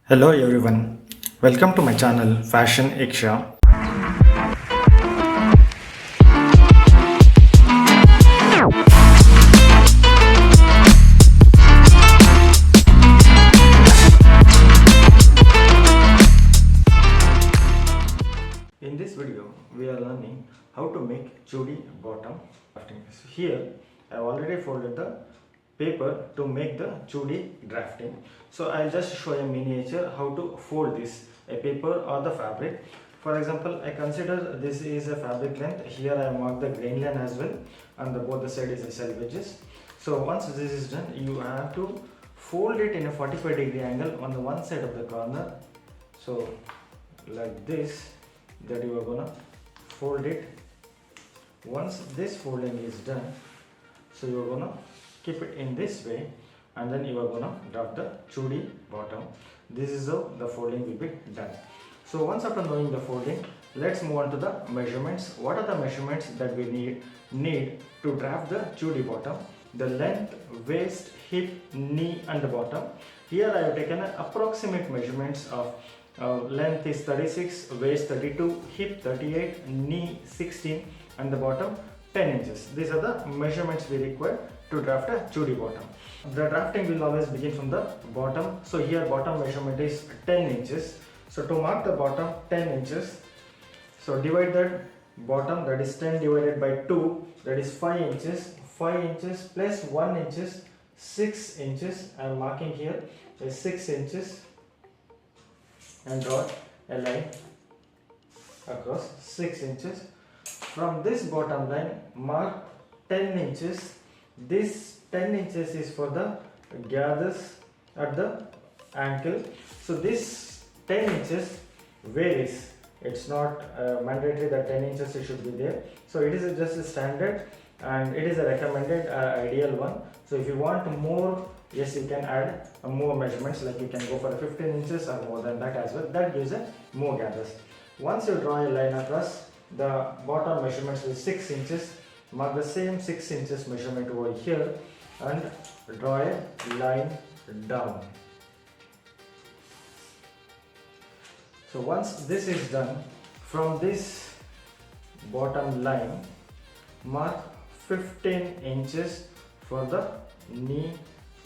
Hello everyone, welcome to my channel Fashion Iksha. In this video, we are learning how to make chudi bottom. So here, I have already folded the paper to make the chudi drafting. So I'll just show a miniature how to fold this, a paper or the fabric. For example, I consider this is a fabric length. Here I mark the grain line as well, and both the side is a selvages. So once this is done, you have to fold it in a 45-degree angle on the one side of the corner. So like this, that you are gonna fold it. Once this folding is done, so you are gonna keep it in this way, and then you are gonna draft the chudi bottom. This is how the folding will be done. So once after knowing the folding, let's move on to the measurements. What are the measurements that we need to draft the chudi bottom? The length, waist, hip, knee and the bottom. Here I have taken an approximate measurements of length is 36, waist 32, hip 38, knee 16 and the bottom 10 inches. These are the measurements we require to draft a chudi bottom. The drafting will always begin from the bottom. So here bottom measurement is 10 inches. So to mark the bottom 10 inches, so divide that bottom, that is 10 divided by 2, that is 5 inches. 5 inches plus 1 inches, 6 inches. I am marking here is 6 inches and draw a line across 6 inches. From this bottom line, mark 10 inches. This 10 inches is for the gathers at the ankle. So this 10 inches varies. It's not mandatory that 10 inches it should be there. So it is just a standard and it is a recommended ideal one. So if you want more, yes, you can add more measurements, like you can go for 15 inches or more than that as well. That gives a more gathers. Once you draw a line across, the bottom measurements is 6 inches. Mark the same 6 inches measurement over here and draw a line down. So once this is done, from this bottom line, mark 15 inches for the knee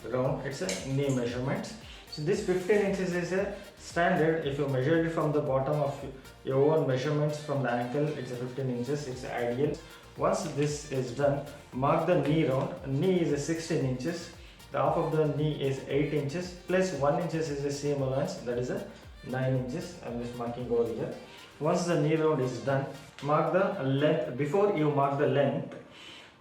round. It's a knee measurement. So this 15 inches is a standard. If you measure it from the bottom of your own measurements from the ankle, it's a 15 inches. It's ideal. Once this is done, mark the knee round. Knee is a 16 inches. The half of the knee is 8 inches plus 1 inches is a seam allowance, that is a 9 inches. I'm just marking over here. Once the knee round is done, mark the length. Before you mark the length,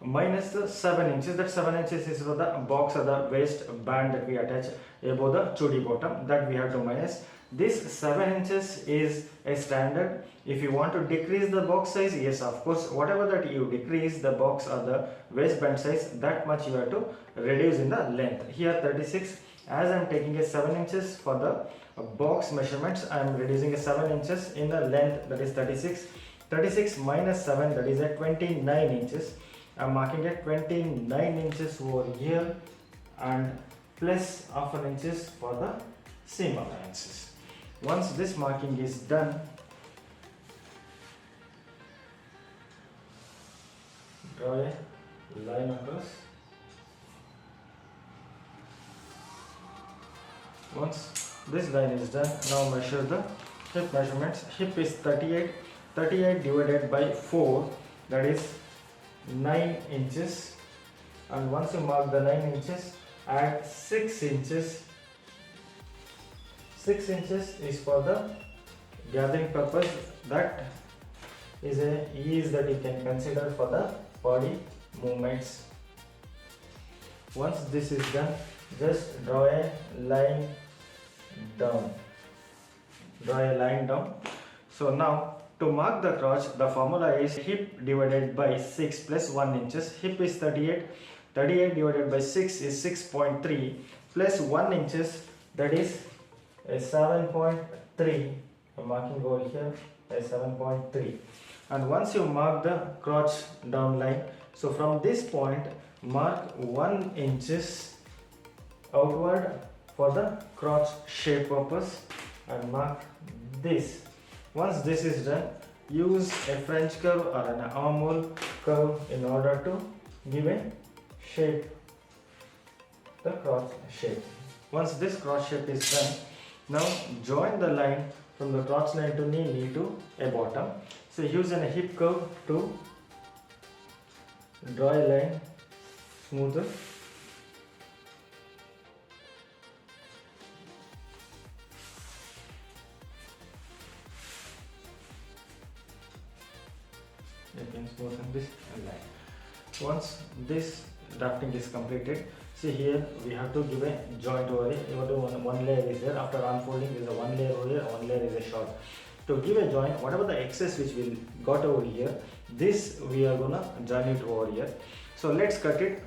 minus the 7 inches. That 7 inches is for the box or the waist band that we attach above the chudi bottom, that we have to minus. This 7 inches is a standard. If you want to decrease the box size, yes, of course, whatever that you decrease the box or the waistband size, that much you have to reduce in the length. Here 36, as I am taking a 7 inches for the box measurements, I am reducing a 7 inches in the length, that is 36. 36 minus 7, that is at 29 inches. I am marking at 29 inches over here and plus half an inches for the seam allowances. Once this marking is done, draw a line across. Once this line is done, now measure the hip measurements. Hip is 38. 38 divided by 4, that is 9 inches. And once you mark the 9 inches, add 6 inches. 6 inches is for the gathering purpose. That is a ease that you can consider for the body movements. Once this is done, just draw a line down. Draw a line down. So now to mark the crotch, the formula is hip divided by 6 plus 1 inches. Hip is 38. 38 divided by 6 is 6.3 plus 1 inches, that is a 7.3. I'm marking over here a 7.3. And once you mark the crotch down line, so from this point mark 1 inches outward for the crotch shape purpose and mark this. Once this is done, use a French curve or an armhole curve in order to give a shape, the crotch shape. Once this crotch shape is done, now join the line from the crotch line to knee to a bottom. So use a hip curve to draw a line smoother. You can smoothen this line. Once this drafting is completed, see here we have to give a joint over here. One layer is there. After unfolding, there is a one layer over here, one layer is a short. To give a joint, whatever the excess which we got over here, this we are gonna join it over here. So let's cut it.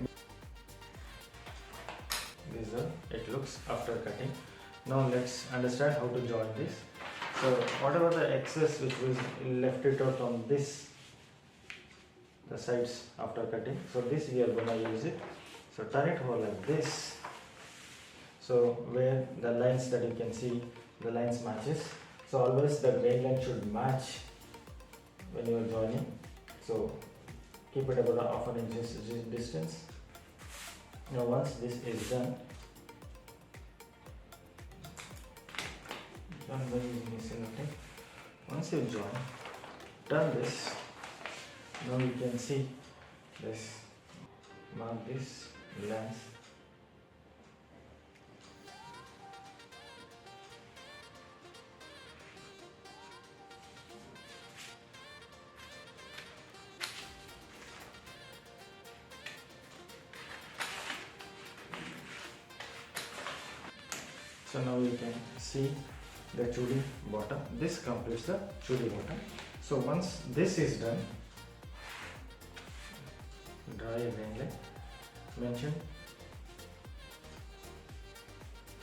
This is how it looks after cutting. Now let's understand how to join this. So whatever the excess which was left it out on this, the sides after cutting, so this we are gonna use it. So turn it over like this. So where the lines that you can see, the lines matches. So always the grain line should match when you are joining. So keep it about half an inch distance. Now once this is done, once you join, turn this. Now you can see this, mark this lines. So now you can see the chudi bottom. This completes the chudi bottom. So once this is done, draw a grain line, mention,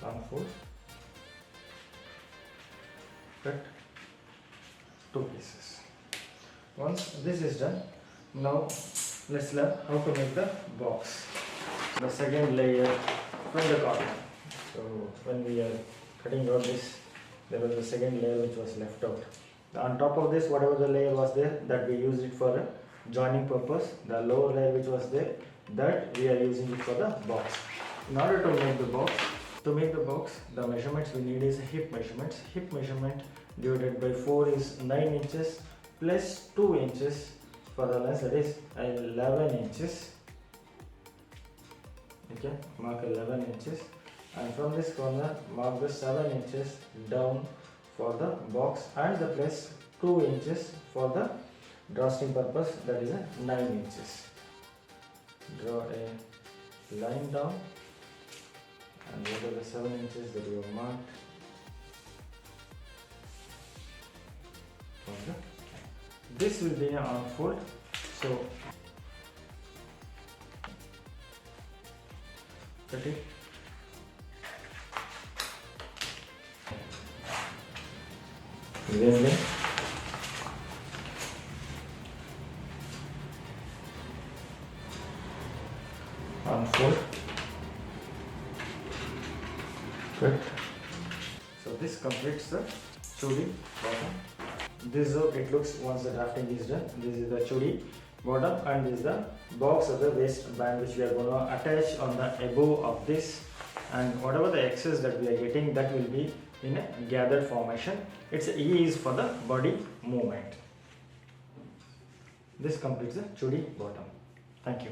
unfold, cut two pieces. Once this is done, now let's learn how to make the box. The second layer from the corner. So when we are cutting out this, there was a second layer which was left out. On top of this, whatever the layer was there, that we used it for a joining purpose. The lower layer which was there, that we are using it for the box. In order to make the box, the measurements we need is hip measurements. Hip measurement divided by 4 is 9 inches plus 2 inches for the length, that is 11 inches. Okay, mark 11 inches. And from this corner, mark the 7 inches down for the box and the plus 2 inches for the drawstring purpose, that is 9 inches. Draw a line down and what are the 7 inches that you have marked for the, this will be an unfold. So cut it. Then unfold, cut. So this completes the chudi bottom. This is how it looks once the drafting is done. This is the chudi bottom and this is the box of the waistband which we are going to attach on the above of this, and whatever the excess that we are getting, that will be in a gathered formation. Its E is for the body movement. This completes the chudi bottom. Thank you.